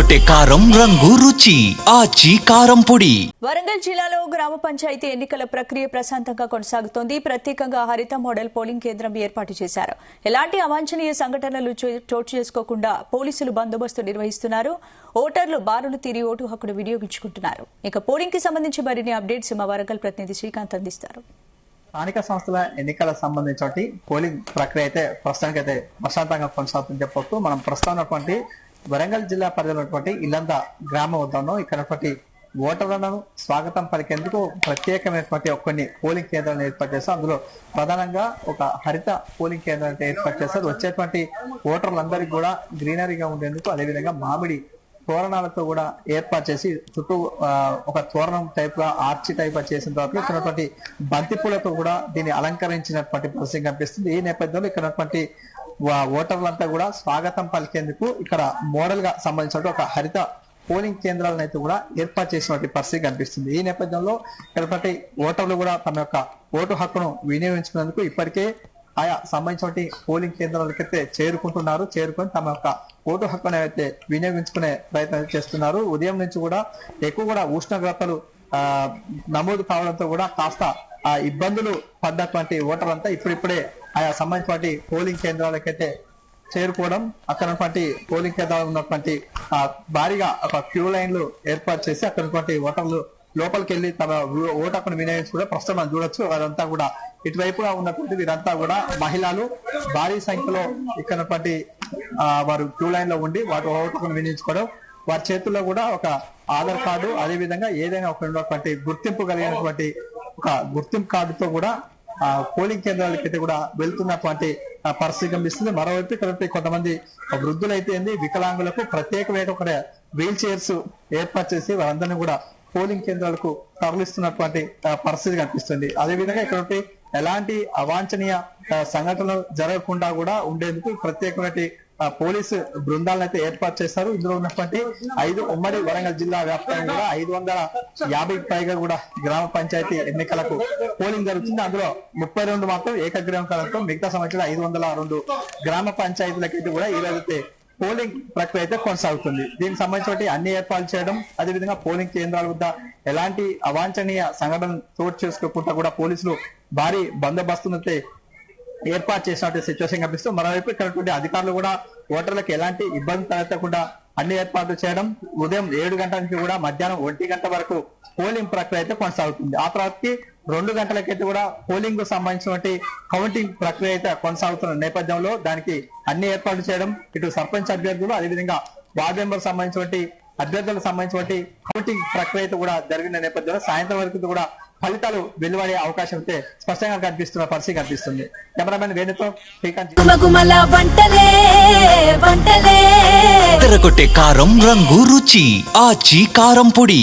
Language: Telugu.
అదరగొట్టే కారం రంగు రుచి ఆచి కారం పొడి. వరంగల్ జిల్లాలో గ్రామ పంచాయతీ ఎన్నికల ప్రక్రియ ప్రశాంతంగా కొనసాగుతోంది. ప్రత్యేకంగా హరిత మోడల్ పోలింగ్ కేంద్రం ఏర్పాటు చేశారు. ఎలాంటి అవాంఛనీయ సంఘటనలు చోటు చేసుకోకుండా పోలీసులు బందోబస్తు నిర్వహిస్తున్నారు. ఓటర్లు బారులు తీరి ఓటు హక్కును వినియోగించుకుంటున్నారు. ఇక పోలింగ్ కి సంబంధించి మరిన్ని అప్డేట్స్ మా వరంగల్ ప్రతినిధి శ్రీకాంత్ అందిస్తారు. స్థానిక సంస్థల ఎన్నికల సంబంధించి పోలింగ్ ప్రక్రియ అయితే ప్రస్తుతానికైతే ప్రశాంతంగా కొనసాగుతుందని చెప్పొచ్చు. మనం ప్రస్తుతం ఉన్నటువంటి వరంగల్ జిల్లా పరిధిలో ఉన్నటువంటి ఇల్లంద గ్రామం వద్ద ఇక్కడ ఓటర్లను స్వాగతం పలికేందుకు ప్రత్యేకమైనటువంటి కొన్ని పోలింగ్ కేంద్రాలను ఏర్పాటు చేస్తారు. అందులో ప్రధానంగా ఒక హరిత పోలింగ్ కేంద్రాన్ని ఏర్పాటు చేస్తారు. వచ్చేటువంటి ఓటర్లందరికీ కూడా గ్రీనరీగా ఉండేందుకు, అదేవిధంగా మామిడి తోరణాలతో కూడా ఏర్పాటు చేసి చుట్టూ ఒక తోరణం టైప్ గా ఆర్చి టైప్ చేసిన తర్వాత ఇక్కడ బంతిపూలతో కూడా దీన్ని అలంకరించినటువంటి పరిస్థితి కనిపిస్తుంది. ఈ నేపథ్యంలో ఇక్కడ ఓటర్లంతా కూడా స్వాగతం పలికేందుకు ఇక్కడ మోడల్ గా సంబంధించిన ఒక హరిత పోలింగ్ కేంద్రాలను అయితే కూడా ఏర్పాటు చేసినటువంటి పరిస్థితి కనిపిస్తుంది. ఈ నేపథ్యంలో ఇక్కడ ఓటర్లు కూడా తమ యొక్క ఓటు హక్కును వినియోగించుకునేందుకు ఇప్పటికే ఆయా సంబంధించిన పోలింగ్ కేంద్రాలకైతే చేరుకొని తమ యొక్క ఓటు హక్కును అయితే వినియోగించుకునే ప్రయత్నం చేస్తున్నారు. ఉదయం నుంచి కూడా ఎక్కువ కూడా ఉష్ణోగ్రతలు నమోదు కావడంతో కూడా కాస్త ఇబ్బందులు పడ్డటువంటి ఓటర్లంతా ఇప్పుడిప్పుడే ఆయా సంబంధించిన పోలింగ్ కేంద్రాలకైతే చేరుకోవడం, అక్కడ పోలింగ్ కేంద్రాలు ఉన్నటువంటి భారీగా ఒక క్యూ లైన్లు ఏర్పాటు చేసి అక్కడ ఓటర్లు లోపలికి వెళ్లి తమ ఓటు హక్కును వినియోగించుకుంటే ప్రస్తుతం మనం చూడొచ్చు. వారంతా కూడా ఇటువైపుగా ఉన్నటువంటి వీరంతా కూడా మహిళలు భారీ సంఖ్యలో ఇక్కడ వారు క్యూ లైన్ లో ఉండి వాటి ఓటు హక్కును వినియోగించుకోవడం, వారి చేతుల్లో కూడా ఒక ఆధార్ కార్డు, అదే విధంగా ఏదైనా ఒక ఉన్నటువంటి గుర్తింపు కలిగినటువంటి ఒక గుర్తింపు కార్డుతో కూడా పోలింగ్ కేంద్రాలకైతే కూడా వెళ్తున్నటువంటి పరిస్థితి కనిపిస్తుంది. మరోవైపు ఇక్కడ కొంతమంది వృద్ధులైతే వికలాంగులకు ప్రత్యేకమైన వీల్ చైర్స్ ఏర్పాటు చేసి వారందరినీ కూడా పోలింగ్ కేంద్రాలకు తరలిస్తున్నటువంటి పరిస్థితి కనిపిస్తుంది. అదేవిధంగా ఇక్కడ ఎలాంటి అవాంఛనీయ సంఘటనలు జరగకుండా కూడా ఉండేందుకు ప్రత్యేకమైన పోలీసు బృందాలను అయితే ఏర్పాటు చేశారు. ఇందులో ఉన్నటువంటి 5 ఉమ్మడి వరంగల్ జిల్లా వ్యాప్తంగా కూడా 550 పైగా కూడా గ్రామ పంచాయతీ ఎన్నికలకు పోలింగ్ జరుగుతుంది. అందులో 32 మాత్రం ఏకగ్రీవం కావడంతో మిగతా సంవత్సరం 502 గ్రామ పంచాయతీలకైతే కూడా ఈ రోజైతే పోలింగ్ ప్రక్రియ అయితే కొనసాగుతుంది. దీనికి సంబంధించిన అన్ని ఏర్పాట్లు చేయడం, అదేవిధంగా పోలింగ్ కేంద్రాల వద్ద ఎలాంటి అవాంఛనీయ సంఘటన చోటు చేసుకోకుండా కూడా పోలీసులు భారీ బందోబస్తును అయితే ఏర్పాటు చేసినటువంటి సిచ్యువేషన్ కనిపిస్తుంది. మరోవైపు ఇక్కడ అధికారులు కూడా ఓటర్లకు ఎలాంటి ఇబ్బంది తలెత్తకుండా అన్ని ఏర్పాట్లు చేయడం, ఉదయం 7 గంటల నుంచి కూడా మధ్యాహ్నం 1 గంట వరకు పోలింగ్ ప్రక్రియ అయితే కొనసాగుతుంది. ఆ తర్వాతకి 2 గంటలకైతే కూడా పోలింగ్ కు సంబంధించినటువంటి కౌంటింగ్ ప్రక్రియ అయితే కొనసాగుతున్న నేపథ్యంలో దానికి అన్ని ఏర్పాట్లు చేయడం, ఇటు సర్పంచ్ అభ్యర్థులు అదేవిధంగా వార్డు మెంబర్ సంబంధించినటువంటి అభ్యర్థులకు సంబంధించినటువంటి కౌంటింగ్ ప్రక్రియ అయితే కూడా జరిగిన నేపథ్యంలో సాయంత్రం వరకు కూడా ఫలితాలు వెలువడే అవకాశం అయితే స్పష్టంగా కనిపిస్తున్న పరిస్థితి కనిపిస్తుంది. కెమెరామెన్ వేణుతో శ్రీకాంత్. అదరగొట్టే కారం రంగు రుచి ఆచి కారం పొడి.